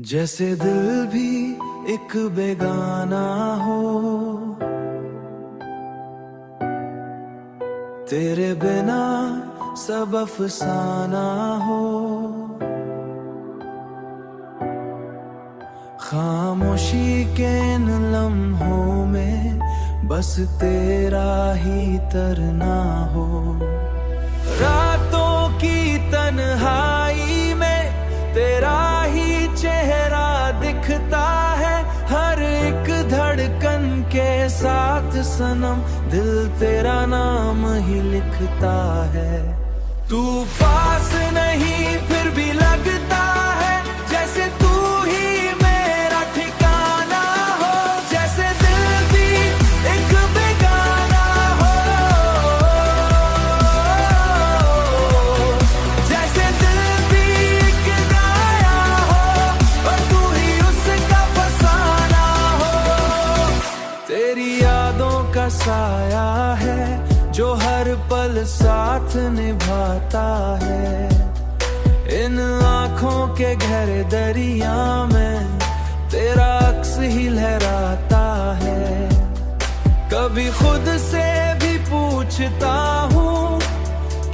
जैसे दिल भी एक बेगाना हो, तेरे बिना सब अफसाना हो। खामोशी के इन लम्हों में बस तेरा ही तरना हो। रातों की तन्हाई में तेरा ही चेहरा दिखता है, हर एक धड़कन के साथ सनम दिल तेरा नाम ही लिखता है। तू पास नहीं फिर भी लगता है जैसे तू ही मेरा ठिकाना हो। जैसे दिल भी एक बेगाना हो, जैसे दिल भी एक गाया हो और तू ही उसका फसाना हो। तेरी यादों का साया है जो हर पल साथ निभाता है। इन आँखों के गहरे दरिया में तेरा अक्स ही लहराता है। कभी खुद से भी पूछता हूँ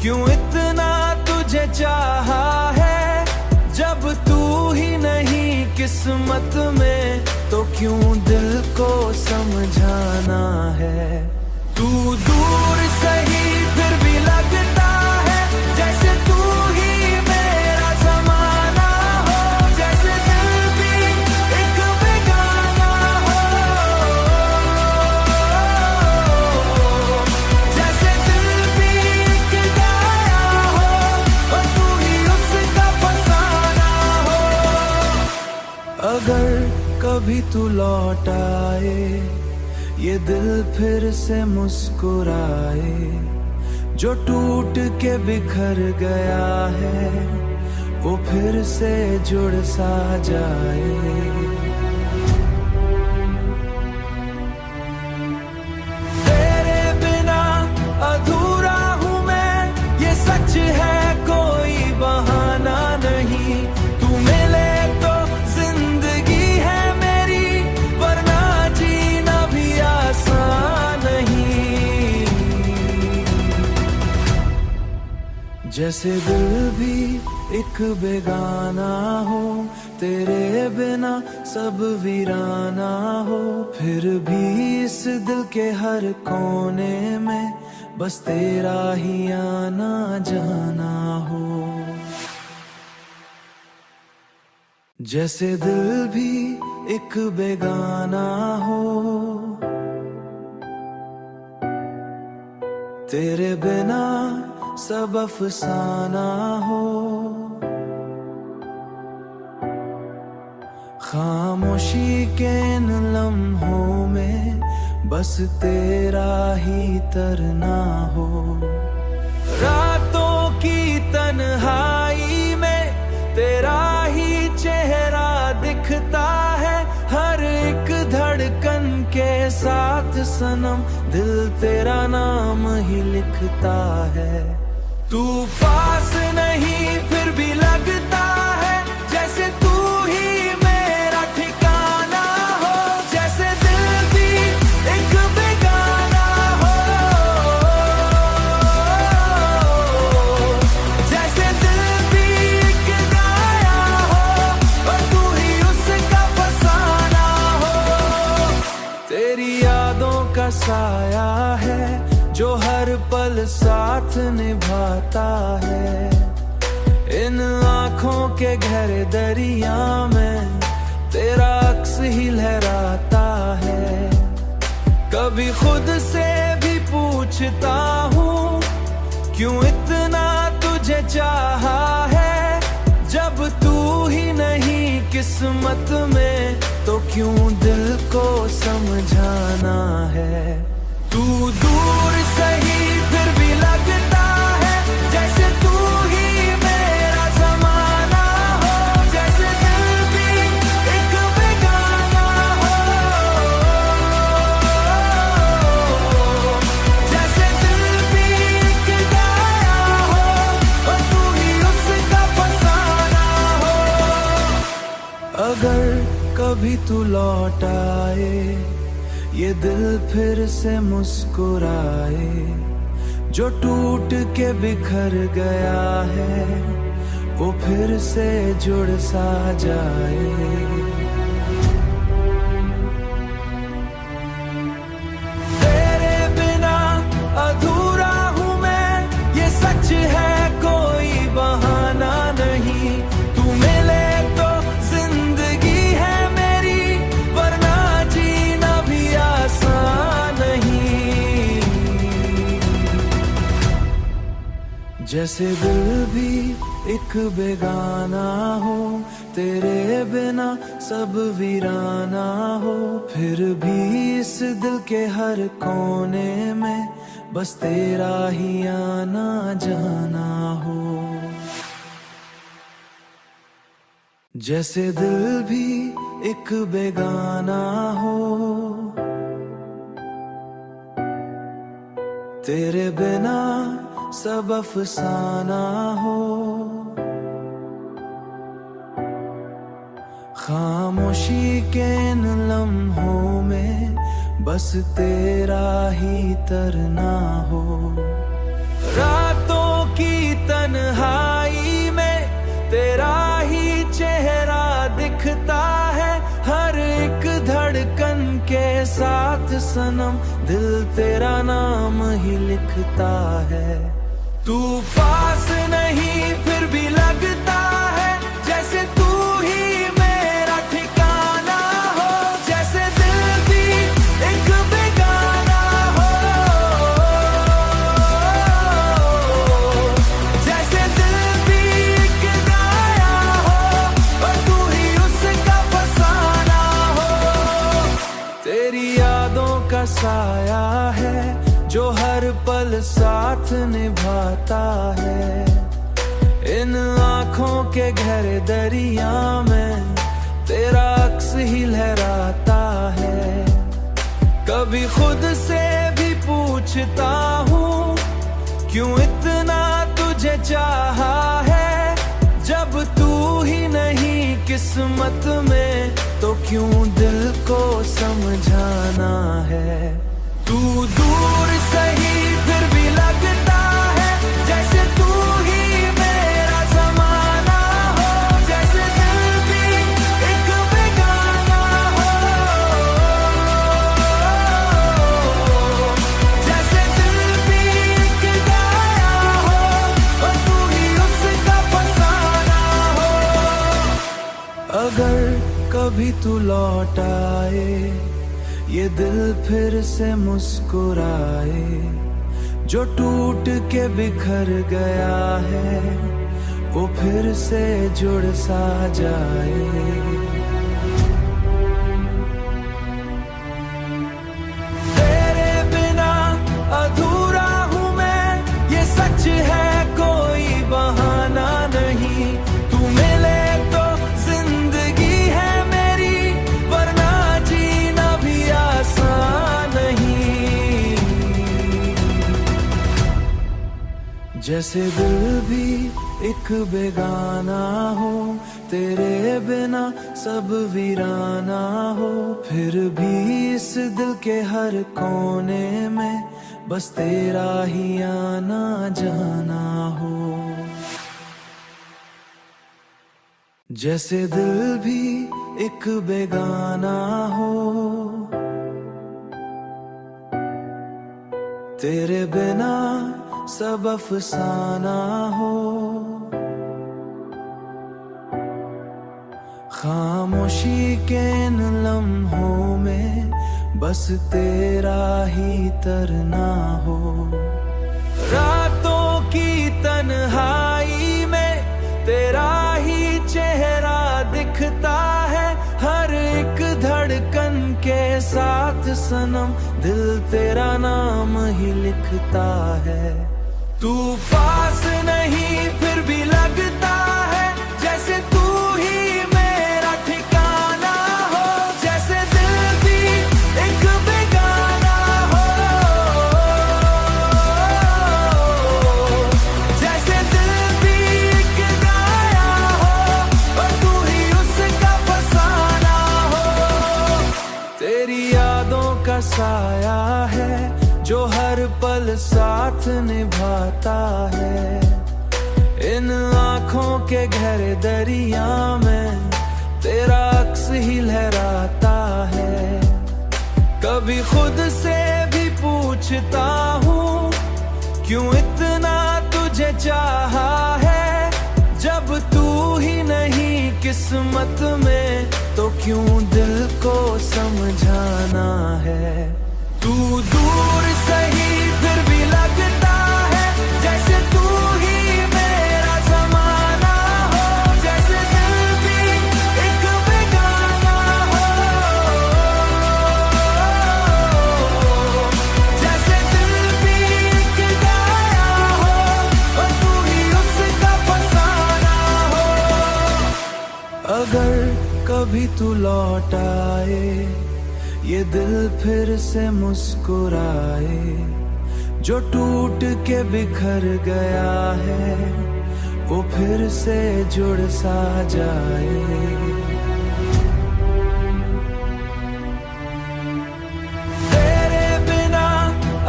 क्यों इतना तुझे चाहा है। जब तू ही नहीं किस्मत में तो क्यों दिल को समझाना है। तू दूर सही फिर भी लगता है जैसे तू ही मेरा ज़माना हो। जैसे दिल भी एक बेगाना हो, जैसे दिल भी एक गाया हो और तू ही उसका फसाना हो। अगर कभी तू लौट आए, ये दिल फिर से मुस्कुराए, जो टूट के बिखर गया है वो फिर से जुड़ सा जाए। तेरे बिना अधूरा हूँ मैं, ये सच है कोई बहाना नहीं। तू मिले तो जिंदगी है मेरी, वरना जीना भी आसान नहीं। जैसे दिल भी एक बेगाना हो, तेरे बिना सब वीराना हो। फिर भी इस दिल के हर कोने में बस तेरा ही आना जाना हो। जैसे दिल भी एक बेगाना हो, तेरे बिना सब अफसाना हो। खामोशी के इन लम्हों में बस तेरा ही तरना हो। रातों की तन्हाई में तेरा ही चेहरा दिखता है, हर एक धड़कन के साथ सनम दिल तेरा नाम ही लिखता है। तू पास नहीं फिर भी लगता है जैसे तू ही मेरा ठिकाना हो। जैसे दिल भी एक बेगाना हो, जैसे दिल भी एक गाया हो और तू ही उसका फसाना हो। तेरी यादों का साया है जो हर पल साथ निभाता है। इन आँखों के गहरे दरिया में तेरा अक्स ही लहराता है। कभी खुद से भी पूछता हूँ क्यों इतना तुझे चाहा है। जब तू ही नहीं किस्मत में तो क्यों दिल को समझाना है। तू दूर सही फिर भी लगता है जैसे तू ही मेरा ज़माना हो। जैसे दिल भी एक बेगाना हो, जैसे दिल भी एक गाया हो और तू ही उसका फसाना हो। अगर कभी तू लौट आए, ये दिल फिर से मुस्कुराए, जो टूट के बिखर गया है वो फिर से जुड़ सा जाए। तेरे बिना अधूरा हूँ मैं, ये सच है कोई बहाना नहीं। तू मिले तो जिंदगी है मेरी, वरना जीना भी आसान नहीं। जैसे दिल भी एक बेगाना हो, तेरे बिना सब वीराना हो, फिर भी इस दिल के हर कोने में बस तेरा ही आना जाना हो। जैसे दिल भी एक बेगाना हो, तेरे बिना सब अफसाना हो, खामोशी के इन लम्हों में बस तेरा ही तरना हो। रातों की तन्हाई में तेरा ही चेहरा दिखता है, हर एक धड़कन के साथ सनम दिल तेरा नाम ही लिखता है। तू पास नहीं फिर भी लगता है, जैसे तू ही मेरा ठिकाना हो। जैसे दिल भी एक बेगाना हो, जैसे दिल भी एक गाया हो, और तू ही उसका फसाना हो। तेरी यादों का साया है जो हर पल साथ निभाता है, इन आँखों के गहरे दरिया में तेरा अक्स ही लहराता है। कभी खुद से भी पूछता हूँ, क्यों इतना तुझे चाहा है, जब तू ही नहीं किस्मत में तो क्यों दिल को समझाना है। तू दूर सही फिर भी लगता है, जैसे तू ही मेरा ज़माना हो। जैसे दिल भी एक बेगाना हो, जैसे दिल भी एक गाया हो, और तू ही उसका फसाना हो। अगर कभी तू लौट आए, ये दिल फिर से मुस्कुराए, जो टूट के बिखर गया है वो फिर से जुड़ सा जाए। तेरे बिना अधूरा हूँ मैं, ये सच है कोई बहाना नहीं। तू मिले तो जिंदगी है मेरी, वरना जीना भी आसान नहीं। जैसे दिल भी एक बेगाना हो, तेरे बिना सब वीराना हो, फिर भी इस दिल के हर कोने में बस तेरा ही आना जाना हो। जैसे दिल भी एक बेगाना हो, तेरे बिना सब अफसाना हो, खामोशी के इन लम्हों में बस तेरा ही तरना हो। रातों की तन्हाई में तेरा ही चेहरा दिखता है, हर एक धड़कन के साथ सनम दिल तेरा नाम ही लिखता है। तू पास नहीं फिर भी लगता है, जैसे तू ही मेरा ठिकाना हो। जैसे दिल भी एक बेगाना हो, जैसे दिल भी एक गाया हो, और तू ही उसका फसाना का साया है जो हर पल साथ निभाता है। इन आँखों के गहरे दरिया में तेरा अक्स ही लहराता है। कभी खुद से भी पूछता हूँ क्यों इतना तुझे चाहा है। जब तू ही नहीं किस्मत में तो क्यों दिल को समझाना है। तू दूर सही फिर भी लगता है जैसे तू ही मेरा ज़माना हो। जैसे दिल भी एक बेगाना हो। जैसे दिल भी एक गाया हो और तू ही उसका फसाना हो। अगर कभी तू लौट आए ये दिल फिर से मुस्कुराए। जो टूट के बिखर गया है वो फिर से जुड़ सा जाए। तेरे बिना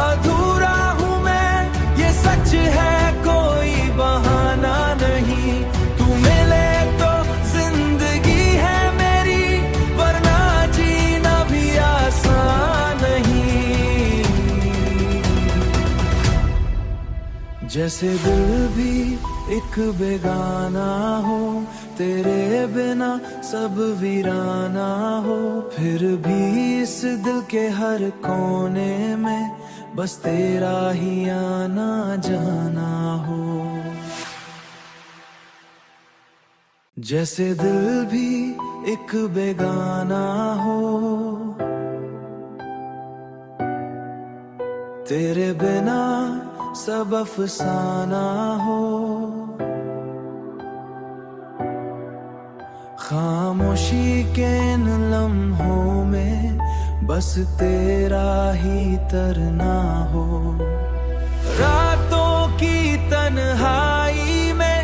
अधूरा हूँ मैं ये सच है कोई बहाना नहीं। तू मिले तो जिंदगी है मेरी वरना जीना भी आसान नहीं। जैसे दिल भी एक बेगाना हो तेरे बिना सब वीराना हो। फिर भी इस दिल के हर कोने में बस तेरा ही आना जाना हो। जैसे दिल भी एक बेगाना हो तेरे बिना सब अफसाना हो। खामोशी के इन लम्हों में बस तेरा ही तरना हो। रातों की तन्हाई में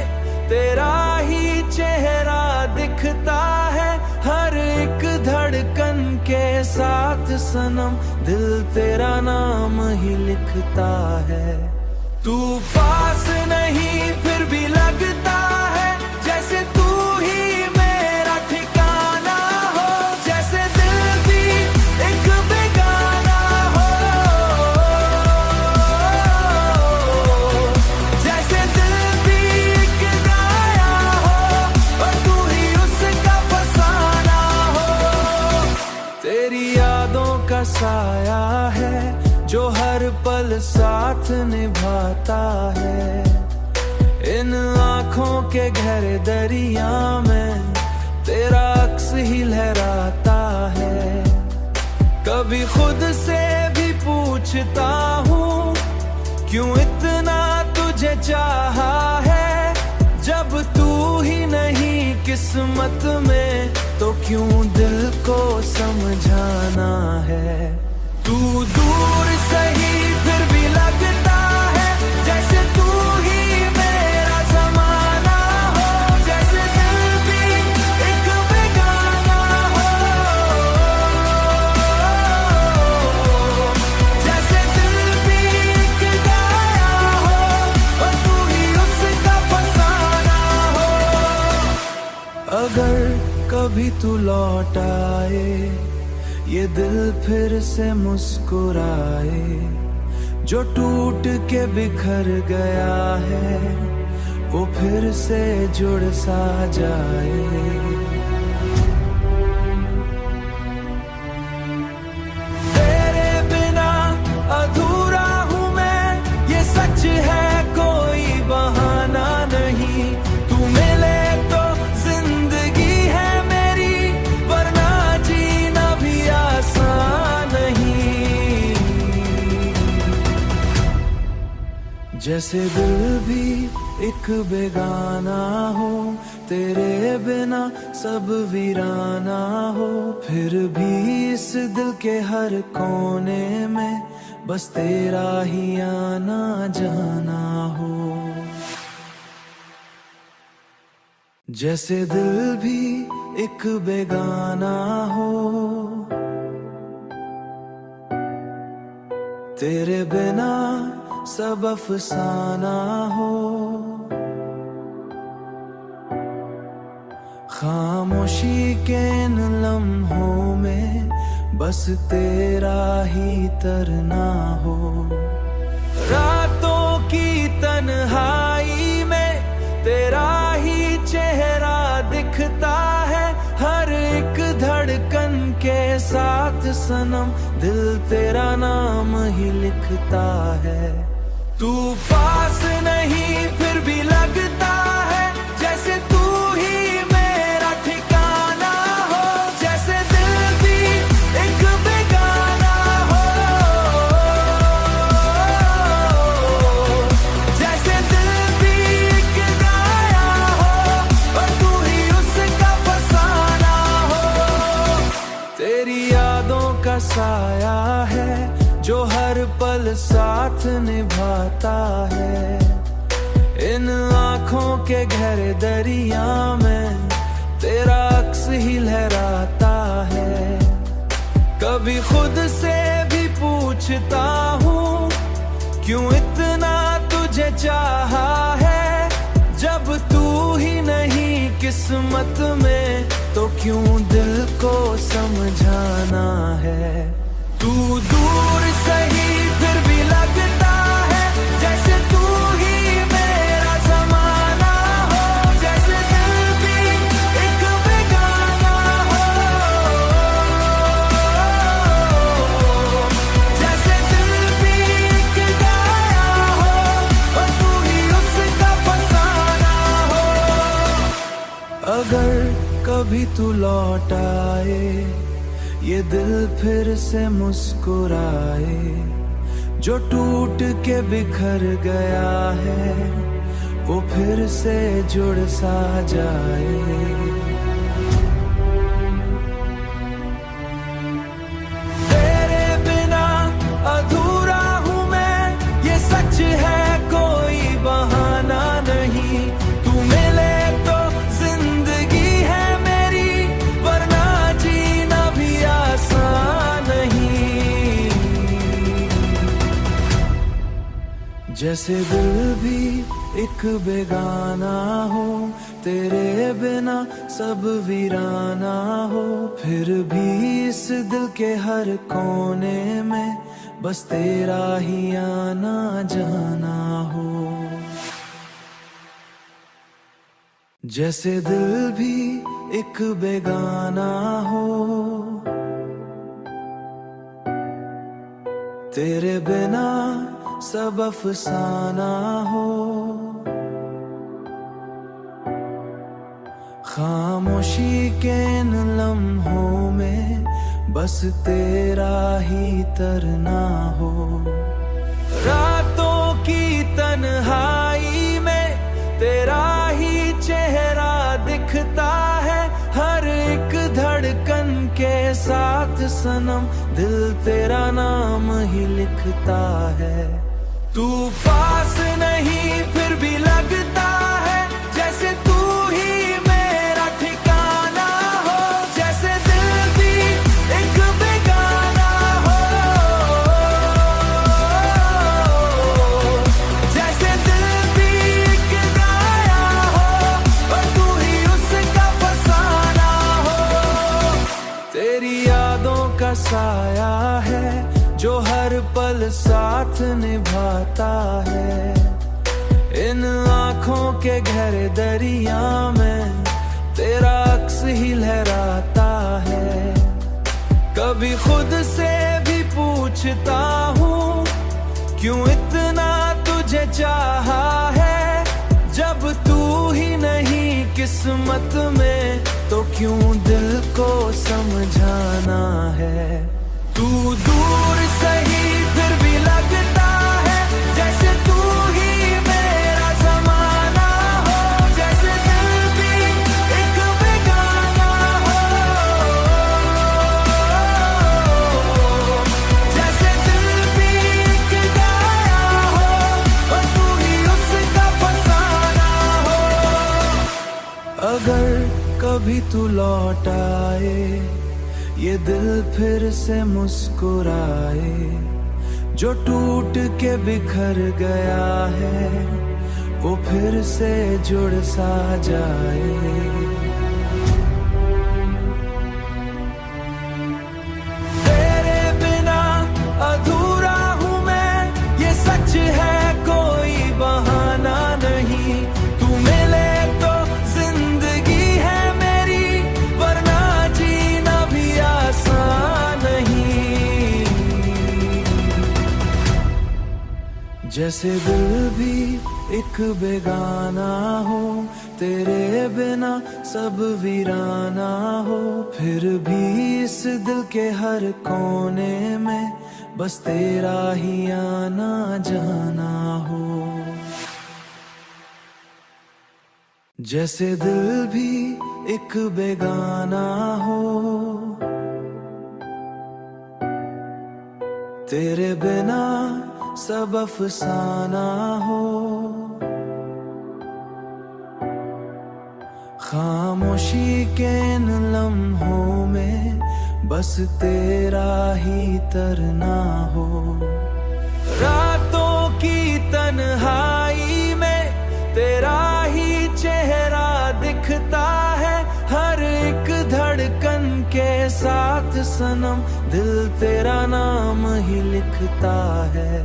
तेरा ही चेहरा दिखता है। हर एक धड़कन के साथ सनम दिल तेरा नाम ही लिखता है। तू पास नहीं फिर भी लगता है जैसे तू ही मेरा ठिकाना हो। जैसे दिल भी एक बेगाना हो। जैसे दिल भी एक गाया हो और तू ही उसका फसाना हो। तेरी यादों का साया है जो हर पल साथ निभाता है। इन आँखों के गहरे दरिया में तेरा अक्स ही लहराता है। कभी खुद से भी पूछता हूँ क्यों इतना तुझे चाहा है। जब तू ही नहीं किस्मत में तो क्यों दिल को समझाना है। तू दूर सही फिर भी लगता है जैसे तू ही मेरा ज़माना हो। जैसे दिल भी एक बेगाना हो। जैसे दिल भी एक गाया हो और तू ही उसका फसाना हो। अगर कभी तू लौट आए ये दिल फिर से मुस्कुराए। जो टूट के बिखर गया है वो फिर से जुड़ सा जाए। तेरे बिना अधूरा हूँ मैं ये सच है कोई बहाना नहीं। तू मिले तो जिंदगी है मेरी वरना जीना भी आसान नहीं। जैसे दिल भी एक बेगाना हो तेरे बिना सब वीराना हो। फिर भी इस दिल के हर कोने में बस तेरा ही आना जाना हो। जैसे दिल भी एक बेगाना हो तेरे बिना सब अफसाना हो, खामोशी के इन लम्हों में बस तेरा ही तरना हो। रातों की तन्हाई में तेरा ही चेहरा दिखता है, हर एक धड़कन के साथ सनम दिल तेरा नाम ही लिखता है। तू पास नहीं फिर भी लगता है जैसे तू ही मेरा ठिकाना हो, जैसे दिल भी एक बेगाना हो, जैसे दिल भी एक गाया हो और तू ही उसका फसाना हो। तेरी यादों का साया है जो हर पल साथ निभाता है, इन आँखों के गहरे दरिया में तेरा अक्स ही लहराता है। कभी खुद से भी पूछता हूँ क्यों इतना तुझे चाहा है, जब तू ही नहीं किस्मत में तो क्यों दिल को समझाना है। तू दूर सही फिर भी लगता है जैसे तू ही मेरा ज़माना हो, जैसे दिल भी एक बेगाना हो, जैसे दिल भी एक गाया हो और तू ही उसका फसाना हो। अगर कभी तू लौट आए, ये दिल फिर से मुस्कुराए, जो टूट के बिखर गया है वो फिर से जुड़ सा जाए। तेरे बिना अधूरा हूँ मैं, ये सच है कोई बहाना नहीं। तू मिले तो जिंदगी है मेरी, वरना जीना भी आसान नहीं। जैसे दिल भी एक बेगाना हो, तेरे बिना सब वीराना हो, फिर भी इस दिल के हर कोने में बस तेरा ही आना जाना हो। जैसे दिल भी एक बेगाना हो, तेरे बिना सब अफसाना हो, खामोशी के इन लम्हों में बस तेरा ही तरना हो। रातों की तन्हाई में तेरा ही चेहरा दिखता है, हर एक धड़कन के साथ सनम दिल तेरा नाम ही लिखता है। तू पास नहीं फिर भी लगता है जैसे तू ही मेरा ठिकाना हो, जैसे दिल भी एक बेगाना हो, जैसे दिल भी एक गाया हो और तू ही उसका फसाना हो। तेरी यादों का साया है जो हर पल साथ निभाता है, इन आँखों के गहरे दरिया में तेरा अक्स ही लहराता है। कभी खुद से भी पूछता हूँ क्यों इतना तुझे चाहा है, जब तू ही नहीं किस्मत में तो क्यों दिल को समझाना है। तू दूर सही फिर भी लगता है जैसे तू ही मेरा ज़माना हो, जैसे दिल भी एक बेगाना हो, जैसे दिल भी एक गाया हो और तू ही उसका फसाना हो। अगर कभी तू लौट आए, ये दिल फिर से मुस्कुराए, जो टूट के बिखर गया है वो फिर से जुड़ सा जाए। तेरे बिना अधूरा हूँ मैं, ये सच है कोई बहाना नहीं। तू मिले तो जिंदगी है मेरी, वरना जीना भी आसान नहीं। जैसे दिल भी एक बेगाना हो, तेरे बिना सब वीराना हो, फिर भी इस दिल के हर कोने में बस तेरा ही आना जाना हो। जैसे दिल भी एक बेगाना हो, तेरे बिना सब अफसाना हो। खामोशी के इन लम्हों में बस तेरा ही तरना हो। रातों की तन्हाई में तेरा ही चेहरा दिखता है, हर एक धड़कन के साथ सनम दिल तेरा नाम ही लिखता है।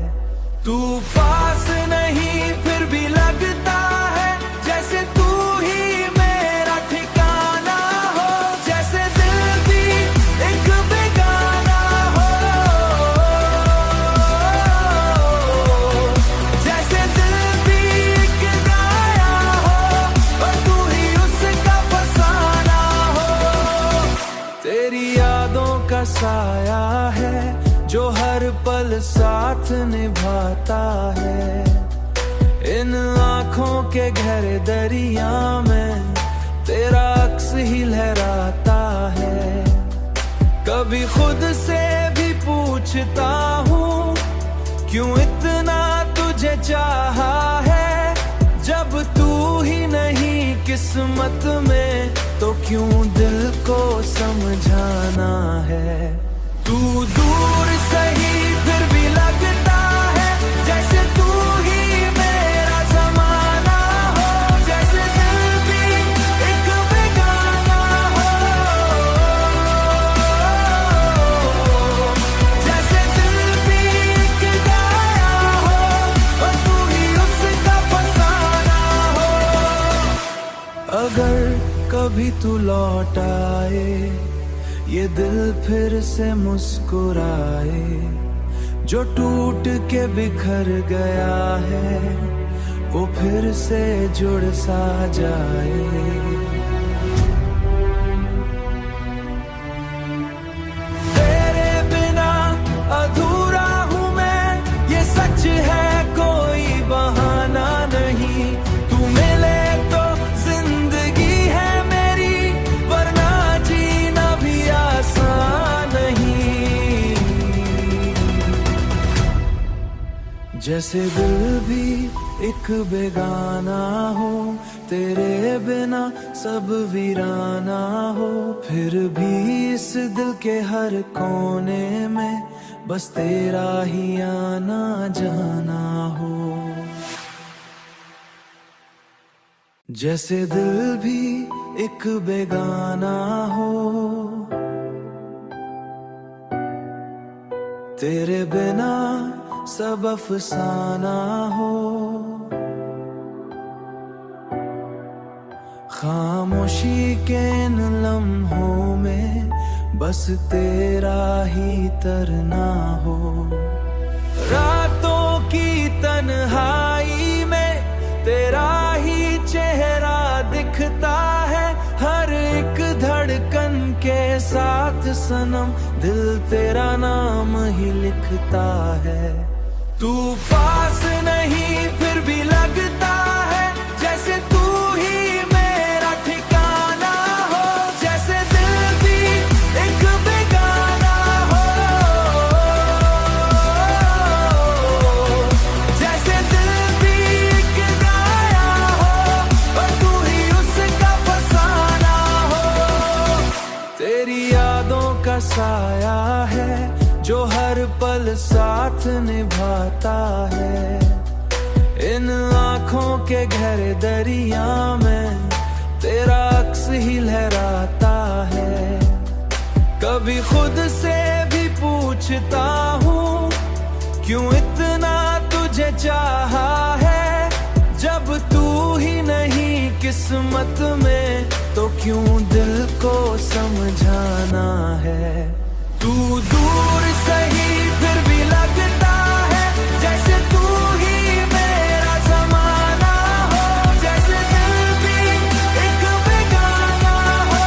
तू पास नहीं फिर भी लगता है जैसे तू ही मेरा ठिकाना हो। जैसे दिल भी एक बेगाना हो, जैसे दिल भी एक गाया हो और तू ही उसका फसाना हो। तेरी यादों का साया है जो हर पल साथ निभाता है। इन आँखों के गहरे दरिया में तेरा अक्स ही लहराता है। कभी खुद से भी पूछता हूँ क्यों इतना तुझे चाहा है। जब तू ही नहीं किस्मत में तो क्यों दिल को समझाना है। तू दूर सही फिर भी लगता है जैसे तू ही मेरा ज़माना हो। जैसे दिल भी एक बेगाना हो, जैसे दिल भी एक गाया हो और तू ही उसका फसाना हो। अगर कभी तू लौट आए, ये दिल फिर से मुस्कुराए, जो टूट के बिखर गया है वो फिर से जुड़ सा जाए। तेरे बिना अधूरा हूँ मैं, ये सच है कोई बहाना नहीं। तू मिले तो जिंदगी है मेरी, वरना जीना भी आसान नहीं। जैसे दिल भी एक बेगाना हो, तेरे बिना सब वीराना हो, फिर भी इस दिल के हर कोने में बस तेरा ही आना जाना हो। जैसे दिल भी एक बेगाना हो, तेरे बिना सब अफसाना हो। खामोशी के इन लम्हों में बस तेरा ही तरना हो। रातों की तन्हाई में तेरा ही चेहरा दिखता है, हर एक धड़कन के साथ सनम दिल तेरा नाम ही लिखता है। तू पास नहीं फिर भी लगता है जैसे तू ही मेरा ठिकाना हो। जैसे दिल भी एक बेगाना हो, जैसे दिल भी एक गाया हो और तू ही उसका फसाना हो। तेरी यादों का साया है जो हर पल साथ निभाता है। इन आँखों के गहरे दरिया में तेरा अक्स ही लहराता है। कभी खुद से भी पूछता हूँ, क्यों इतना तुझे चाहा है। जब तू ही नहीं किस्मत में, तो क्यों दिल को समझाना है। तू दूर सही फिर भी लगता है, जैसे तू ही मेरा ज़माना हो। जैसे दिल भी एक बेगाना हो,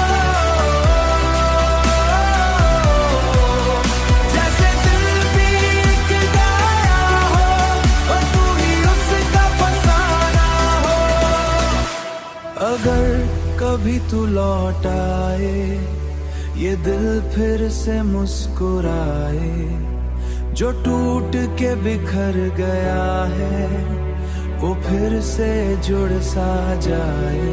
जैसे दिल भी एक गाया हो, और तू ही उसका फसाना हो। अगर कभी तू लौट आए, ये दिल फिर से मुस्कुराए। जो टूट के बिखर गया है, वो फिर से जुड़ सा जाए।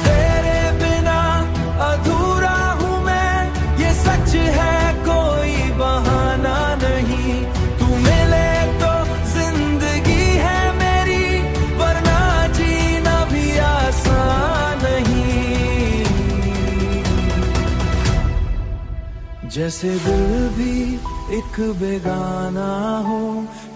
तेरे बिना अधूरा हूँ मैं, ये सच है कोई बहाना नहीं। तू मिले तो जिंदगी है मेरी, वरना जीना भी आसान नहीं। जैसे दिल भी एक बेगाना हो,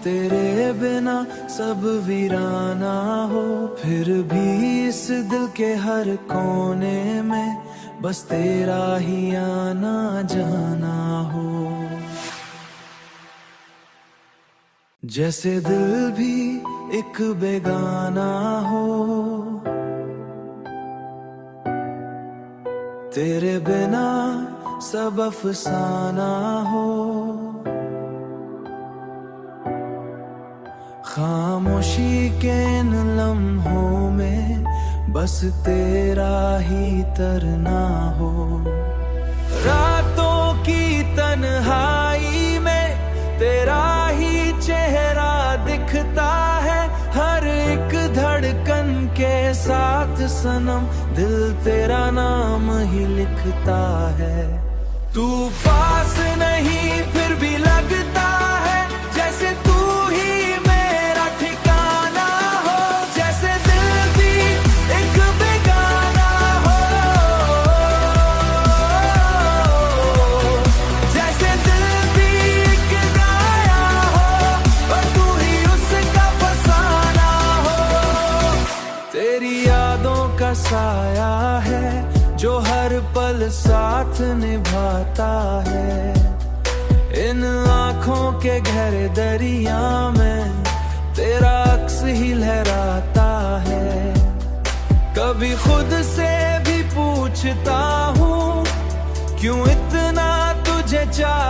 तेरे बिना सब वीराना हो। फिर भी इस दिल के हर कोने में बस तेरा ही आना जाना हो। जैसे दिल भी एक बेगाना हो, तेरे बिना सब अफसाना हो। खामोशी के इन लम्हों में बस तेरा ही तरना हो। रातों की तन्हाई में तेरा ही चेहरा दिखता है। हर एक धड़कन के साथ सनम, दिल तेरा नाम ही लिखता है। तू पास नहीं फिर भी लगता है, जैसे तू ही मेरा ठिकाना हो। जैसे दिल भी एक बेगाना हो, जैसे दिल भी एक गाया हो, और तू ही उसका फसाना हो। तेरी यादों का साया है, जो हर पल साथ निभाता है। इन आँखों के गहरे दरिया में तेरा अक्स ही लहराता है। कभी खुद से भी पूछता हूँ, क्यों इतना तुझे चाह